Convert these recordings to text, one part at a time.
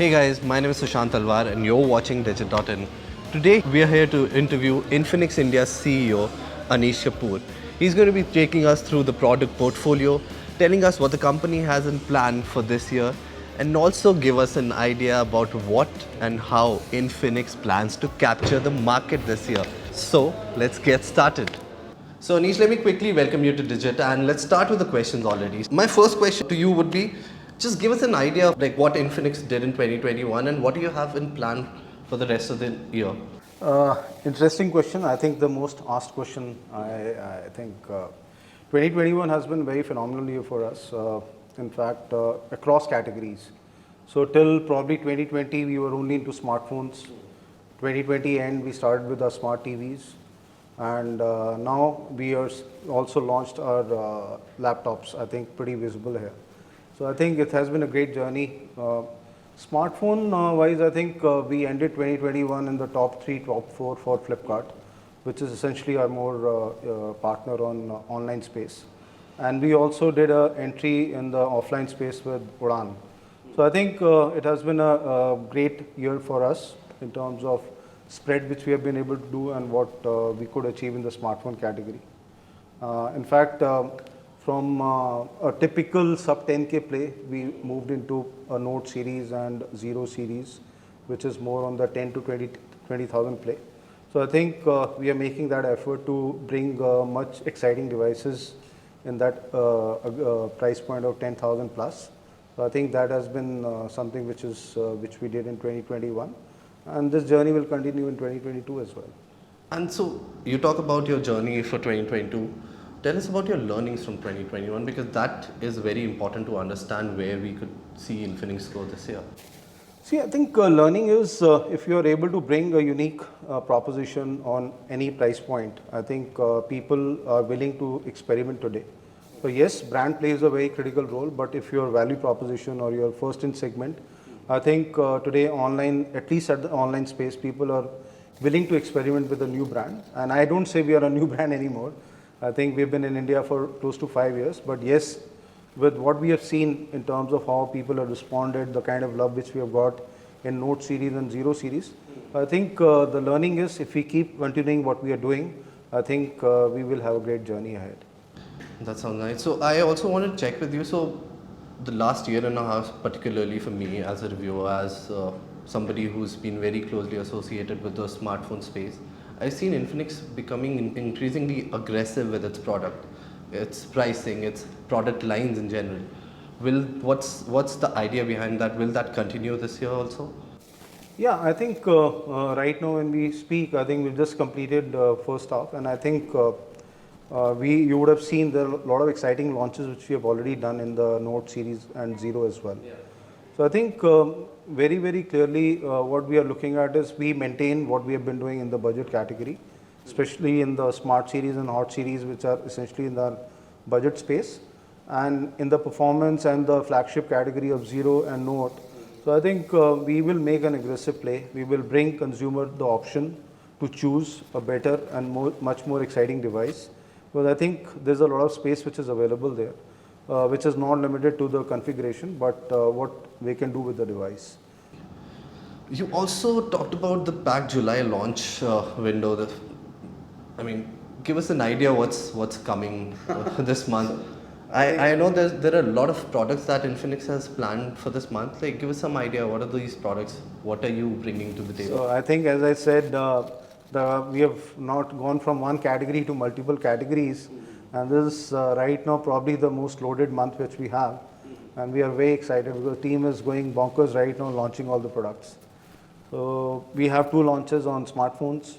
Hey guys, my name is Sushant Talwar and you're watching Digit.in. Today we are here to interview Infinix India's CEO Anish Kapoor. He's going to be taking us through the product portfolio, telling us what the company has in plan for this year, and also give us an idea about what and how Infinix plans to capture the market this year. So let's get started. So Anish, let me quickly welcome you to Digit and let's start with the questions already. My first question to you would be, just give us an idea of like what Infinix did in 2021 and what do you have in plan for the rest of the year? Interesting question. I think the most asked question. I think 2021 has been very phenomenal year for us. In fact, across categories. So till probably 2020, we were only into smartphones. 2020 end, we started with our smart TVs, and now we are also launched our laptops. I think pretty visible here. So I think it has been a great journey. Smartphone wise, I think we ended 2021 in the top 3, top 4 for Flipkart, which is essentially our more partner on online space. And we also did an entry in the offline space with Udan. So I think it has been a great year for us in terms of spread which we have been able to do and what we could achieve in the smartphone category. In fact, from a typical sub 10K play, we moved into a Note series and Zero series, which is more on the 10 to 20,000 play. So I think we are making that effort to bring much exciting devices in that price point of 10,000 plus. So I think that has been something which we did in 2021, and this journey will continue in 2022 as well. And so you talk about your journey for 2022. Tell us about your learnings from 2021 because that is very important to understand where we could see Infinix go this year. See, I think learning is if you are able to bring a unique proposition on any price point, I think people are willing to experiment today. So yes, brand plays a very critical role, but if your value proposition or your first in segment, I think today online, at least at the online space, people are willing to experiment with a new brand. And I don't say we are a new brand anymore. I think we've been in India for close to 5 years, but yes, with what we have seen in terms of how people have responded, the kind of love which we have got in Note series and Zero series, I think the learning is if we keep continuing what we are doing, I think we will have a great journey ahead. That sounds nice. So I also want to check with you. So the last year and a half, particularly for me as a reviewer, as somebody who's been very closely associated with the smartphone space, I've seen Infinix becoming increasingly aggressive with its product, its pricing, its product lines in general. What's the idea behind that? Will that continue this year also? Yeah, I think right now when we speak, I think we've just completed first half, and I think you would have seen there are a lot of exciting launches which we have already done in the Note series and Zero as well. Yeah. So I think very, very clearly what we are looking at is we maintain what we have been doing in the budget category, especially in the Smart series and Hot series, which are essentially in the budget space, and in the performance and the flagship category of Zero and Note. So I think we will make an aggressive play. We will bring consumer the option to choose a better and much more exciting device. Because I think there's a lot of space which is available there. Which is not limited to the configuration, but what we can do with the device. You also talked about the back July launch window. Give us an idea what's coming this month. I know there are a lot of products that Infinix has planned for this month. Like, give us some idea. What are these products? What are you bringing to the table? So I think, as I said, we have not gone from one category to multiple categories. And this is right now probably the most loaded month which we have. And we are very excited because the team is going bonkers right now launching all the products. So we have 2 launches on smartphones.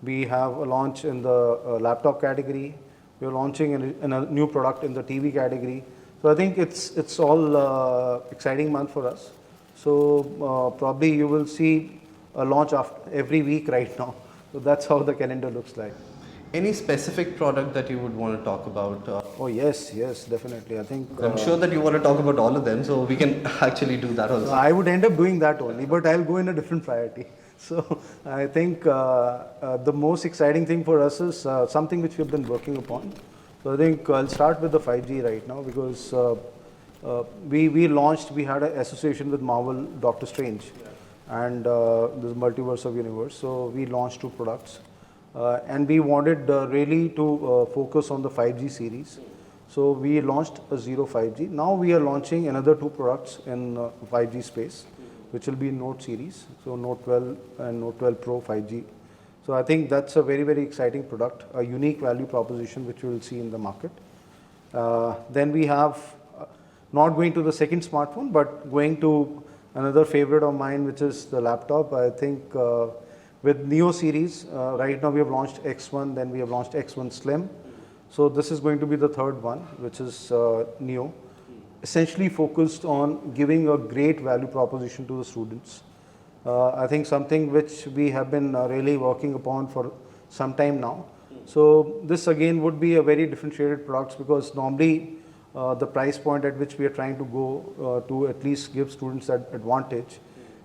We have a launch in the laptop category. We are launching in a new product in the TV category. So I think it's all exciting month for us. So probably you will see a launch after every week right now. So that's how the calendar looks like. Any specific product that you would want to talk about? Oh yes, definitely. I think I'm sure that you want to talk about all of them, so we can actually do that also. I would end up doing that only, but I'll go in a different priority. So I think the most exciting thing for us is something which we've been working upon. So I think I'll start with the 5G right now because we had an association with Marvel, Doctor Strange, and this multiverse of universe. So we launched two products, and we wanted really to focus on the 5G series. So we launched a Zero 5G. Now we are launching another two products in 5G space, which will be Note series. So Note 12 and Note 12 Pro 5G. So I think that's a very, very exciting product, a unique value proposition which we will see in the market. Then we have not going to the second smartphone, but going to another favorite of mine, which is the laptop. I think with Neo series, right now we have launched X1, then we have launched X1 Slim. So this is going to be the third one, which is Neo, essentially focused on giving a great value proposition to the students. I think something which we have been really working upon for some time now. So this again would be a very differentiated products, because normally the price point at which we are trying to go to at least give students that advantage,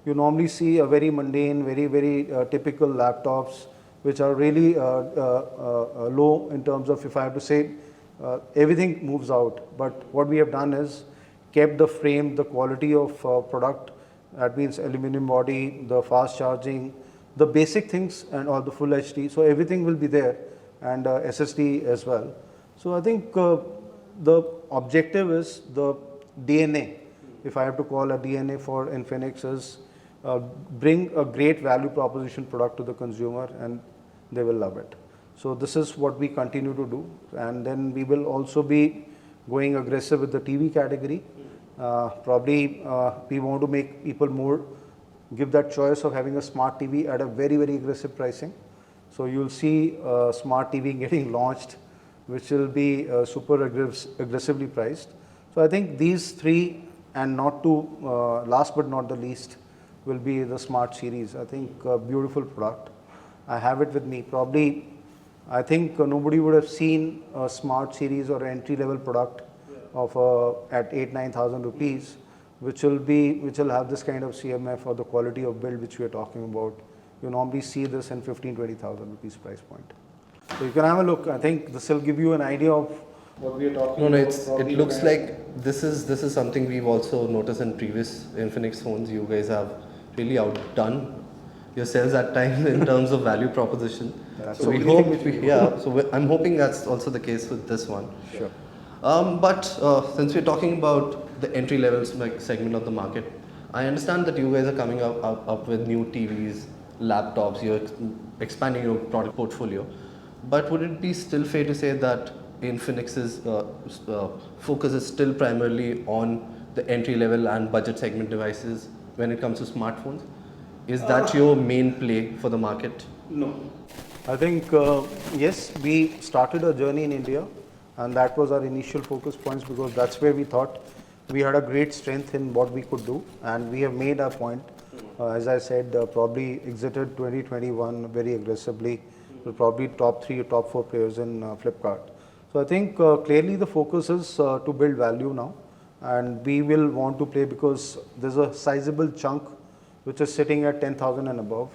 you normally see a very mundane, very typical laptops which are really low in terms of, if I have to say, everything moves out. But what we have done is kept the frame, the quality of product, that means aluminum body, the fast charging, the basic things, and all the full HD. So everything will be there, and SSD as well. So I think the objective is the DNA, if I have to call a DNA for Infinix, is bring a great value proposition product to the consumer, and they will love it. So this is what we continue to do, and then we will also be going aggressive with the TV category. Probably we want to make people more, give that choice of having a smart TV at a very aggressive pricing. So you'll see smart TV getting launched, which will be super aggressively priced. So I think these three, and not to last but not the least, will be the smart series. I think a beautiful product. I have it with me. Probably, I think nobody would have seen a smart series or entry level product of at 8,000-9,000 rupees, which will have this kind of CMF or the quality of build which we are talking about. You normally see this in 15,000-20,000 rupees price point. So you can have a look. I think this will give you an idea of what we are talking about. It looks like this is something we've also noticed in previous Infinix phones. You guys have really outdone yourselves at times in terms of value proposition. So we hope, I'm hoping that's also the case with this one. Sure. But since we're talking about the entry level segment of the market, I understand that you guys are coming up with new TVs, laptops, you're expanding your product portfolio. But would it be still fair to say that Infinix's focus is still primarily on the entry level and budget segment devices when it comes to smartphones? Is that your main play for the market? No. I think, yes, we started a journey in India, and that was our initial focus points, because that's where we thought we had a great strength in what we could do, and we have made our point. As I said, probably exited 2021 very aggressively. We're probably top 3 or top 4 players in Flipkart. So I think clearly the focus is to build value now, and we will want to play, because there's a sizable chunk which is sitting at 10,000 and above.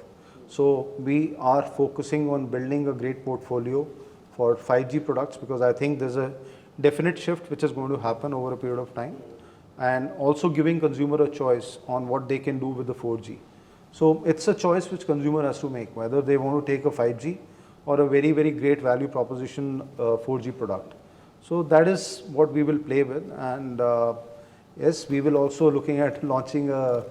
So we are focusing on building a great portfolio for 5G products, because I think there's a definite shift which is going to happen over a period of time, and also giving consumer a choice on what they can do with the 4G. So it's a choice which consumer has to make, whether they want to take a 5G or a very great value proposition 4G product. So that is what we will play with, and yes, we will also looking at launching a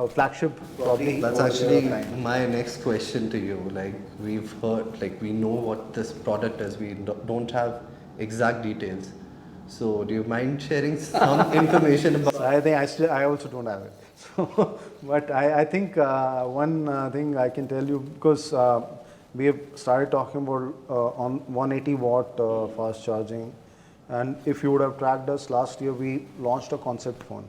flagship probably. That's actually my next question to you. Like, we've heard, like, we know what this product is, we don't have exact details. So do you mind sharing some information about? So I think I also don't have it. So, but I think one thing I can tell you, because we have started talking about on 180 watt fast charging, and if you would have tracked us last year, we launched a concept phone.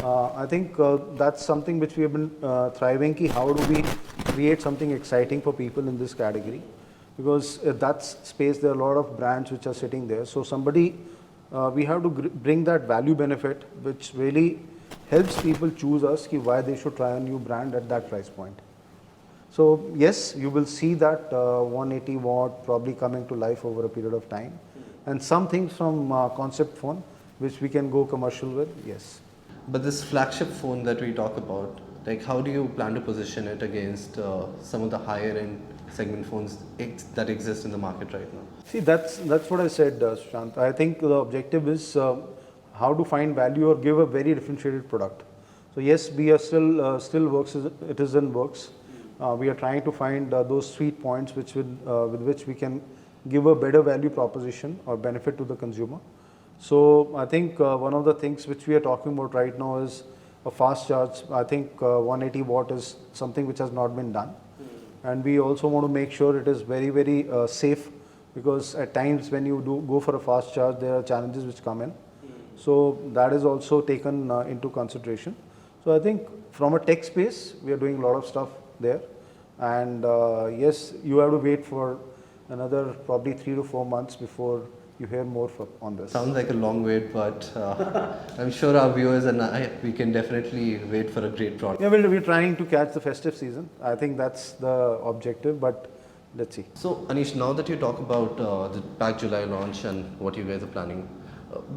I think that's something which we have been thriving. How do we create something exciting for people in this category? Because at that space, there are a lot of brands which are sitting there. So we have to bring that value benefit, which really helps people choose us, why they should try a new brand at that price point. So yes, you will see that 180 watt probably coming to life over a period of time, and some things from concept phone which we can go commercial with, yes. But this flagship phone that we talk about, like how do you plan to position it against some of the higher end segment phones that exist in the market right now? See, that's what I said, Sushant. I think the objective is how to find value or give a very differentiated product. So yes, we are still works. It is in works. We are trying to find those sweet points with which we can give a better value proposition or benefit to the consumer. So I think one of the things which we are talking about right now is a fast charge. I think 180 watt is something which has not been done, and we also want to make sure it is very safe, because at times when you do go for a fast charge, there are challenges which come in. So that is also taken into consideration. So I think from a tech space, we are doing a lot of stuff there, and yes, you have to wait for another probably 3 to 4 months before you hear more on this. Sounds like a long wait, but I'm sure our viewers and we can definitely wait for a great product. Yeah, well, we're trying to catch the festive season. I think that's the objective, but let's see. So Anish, now that you talk about the back July launch and what you guys are planning,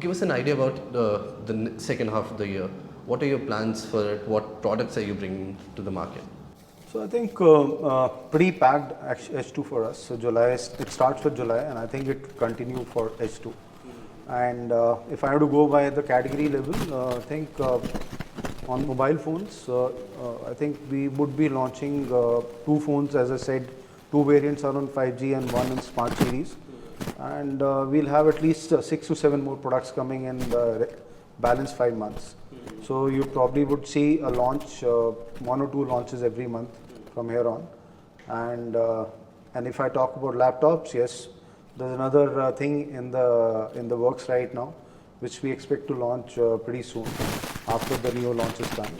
give us an idea about the second half of the year. What are your plans for it? What products are you bringing to the market? So I think pretty packed H2 for us. So July, it starts with July, and I think it continue for H2. And if I have to go by the category level, I think on mobile phones, I think we would be launching 2 phones, as I said, 2 variants are on 5G and 1 in Smart Series. And we'll have at least 6 to 7 more products coming in the balance 5 months. So you probably would see a launch, 1 or 2 launches every month from here on. And if I talk about laptops, yes, there's another thing in the works right now, which we expect to launch pretty soon after the new launch is done.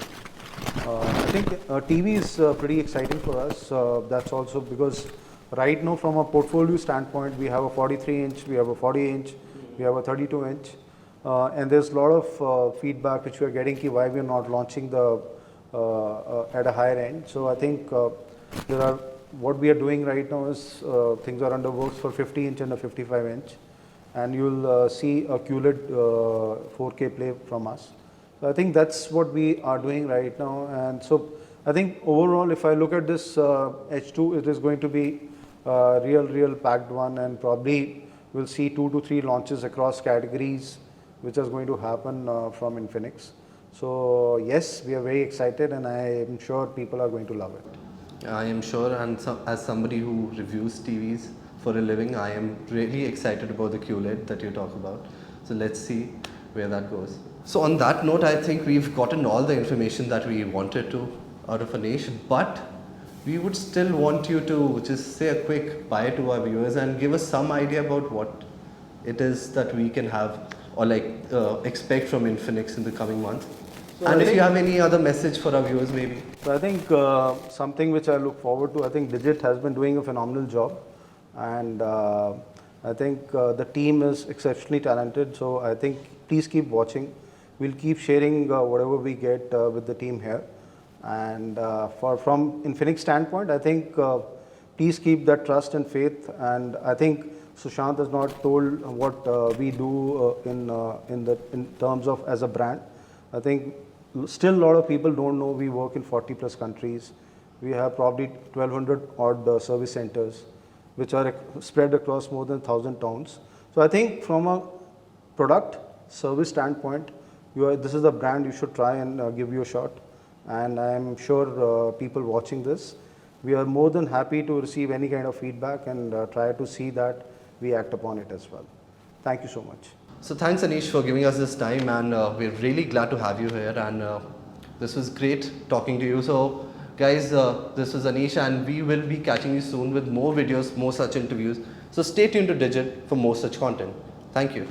I think TV is pretty exciting for us. That's also because right now from a portfolio standpoint, we have a 43-inch, we have a 40-inch, we have a 32-inch. And there's a lot of feedback which we are getting why we are not launching the at a higher end. So I think what we are doing right now is things are under works for 50-inch and a 55-inch, and you'll see a QLED 4K play from us. So I think that's what we are doing right now. And so I think overall, if I look at this H2, it is going to be a real packed one, and probably we'll see 2 to 3 launches across categories, which is going to happen from Infinix. So yes, we are very excited, and I am sure people are going to love it. I am sure, and as somebody who reviews TVs for a living, I am really excited about the QLED that you talk about. So let's see where that goes. So on that note, I think we've gotten all the information that we wanted to out of Anish, but we would still want you to just say a quick bye to our viewers and give us some idea about what it is that we can have or expect from Infinix in the coming month. So and if you have any other message for our viewers, maybe. So I think something which I look forward to, I think Digit has been doing a phenomenal job, and I think the team is exceptionally talented. So I think please keep watching. We'll keep sharing whatever we get with the team here. And from Infinix standpoint, I think please keep that trust and faith. And I think Sushant has not told what we do in terms of as a brand. I think still a lot of people don't know we work in 40 plus countries. We have probably 1200 odd service centers, which are spread across more than 1000 towns. So I think from a product service standpoint, this is a brand you should try and give you a shot. And I'm sure people watching this, we are more than happy to receive any kind of feedback and try to see that we act upon it as well. Thank you so much. So thanks Anish for giving us this time, and we're really glad to have you here, and this was great talking to you. So guys, this was Anish, and we will be catching you soon with more videos, more such interviews. So stay tuned to Digit for more such content. Thank you.